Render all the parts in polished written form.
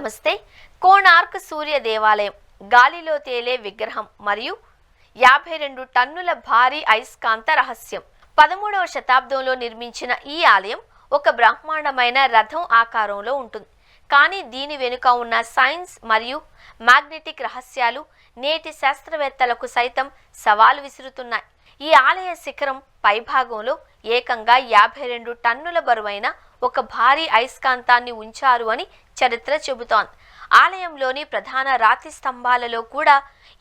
నమస్తే. కోణార్క్ సూర్య దేవాలయం గాలిలో తేలే విగ్రహం మరియు 52 టన్నుల భారీ అయస్కాంత రహస్యం. 13వ శతాబ్దంలో నిర్మించిన ఈ ఆలయం ఒక బ్రహ్మాండమైన రథం ఆకారంలో ఉంటుంది. కానీ దీని వెనుక ఉన్న సైన్స్ మరియు మ్యాగ్నెటిక్ రహస్యాలు నేటి శాస్త్రవేత్తలకు సైతం సవాలు విసురుతున్నాయి. ఈ ఆలయ శిఖరం పైభాగంలో ఏకంగా 52 టన్నుల బరువైన ఒక భారీ అయస్కాంతాన్ని ఉంచారు అని చరిత్ర చెబుతోంది. ఆలయంలోని ప్రధాన రాతి స్తంభాలలో కూడా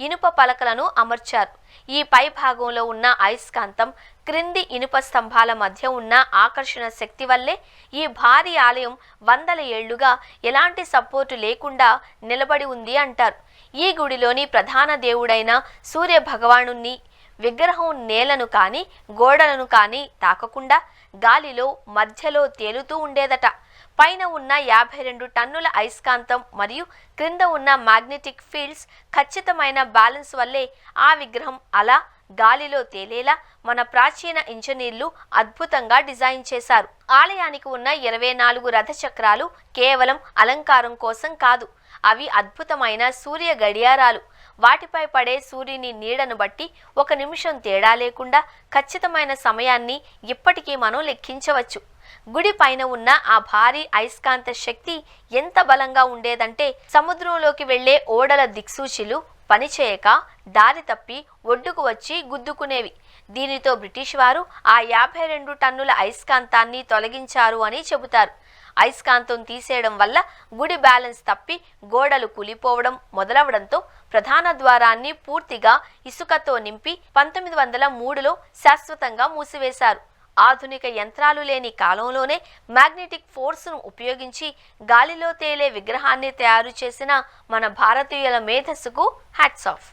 ఇనుప పలకలను అమర్చారు. ఈ పై భాగంలో ఉన్న అయస్కాంతం క్రింది ఇనుప స్తంభాల మధ్య ఉన్న ఆకర్షణ శక్తి వల్లే ఈ భారీ ఆలయం వందల ఏళ్లుగా ఎలాంటి సపోర్టు లేకుండా నిలబడి ఉంది అంటారు. ఈ గుడిలోని ప్రధాన దేవుడైన సూర్య భగవానుని విగ్రహం నేలను కానీ గోడలను కానీ తాకకుండా గాలిలో మధ్యలో తేలుతూ ఉండేదట. పైన ఉన్న 52 టన్నుల అయస్కాంతం మరియు క్రింద ఉన్న మ్యాగ్నెటిక్ ఫీల్డ్స్ ఖచ్చితమైన బ్యాలెన్స్ వల్లే ఆ విగ్రహం అలా గాలిలో తేలేలా మన ప్రాచీన ఇంజనీర్లు అద్భుతంగా డిజైన్ చేశారు. ఆలయానికి ఉన్న 24 రథ చక్రాలు కేవలం అలంకారం కోసం కాదు, అవి అద్భుతమైన సూర్య గడియారాలు. వాటిపై పడే సూర్యుని నీడను బట్టి 1 నిమిషం తేడా లేకుండా ఖచ్చితమైన సమయాన్ని ఇప్పటికీ మనం లెక్కించవచ్చు. గుడి పైన ఉన్న ఆ భారీ అయస్కాంత శక్తి ఎంత బలంగా ఉండేదంటే సముద్రంలోకి వెళ్లే ఓడల దిక్సూచిలు పనిచేయక దారి తప్పి ఒడ్డుకు వచ్చి గుద్దుకునేవి. దీనితో బ్రిటిష్ వారు ఆ 52 టన్నుల అయస్కాంతాన్ని తొలగించారు అని చెబుతారు. అయస్కాంతం తీసేయడం వల్ల గుడి బ్యాలెన్స్ తప్పి గోడలు కూలిపోవడం మొదలవడంతో ప్రధాన ద్వారాన్ని పూర్తిగా ఇసుకతో నింపి 1903లో శాశ్వతంగా మూసివేశారు. ఆధునిక యంత్రాలు లేని కాలంలోనే మ్యాగ్నెటిక్ ఫోర్స్ను ఉపయోగించి గాలిలో తేలే విగ్రహాన్ని తయారు చేసిన మన భారతీయుల మేధస్సుకు హ్యాట్స్ ఆఫ్.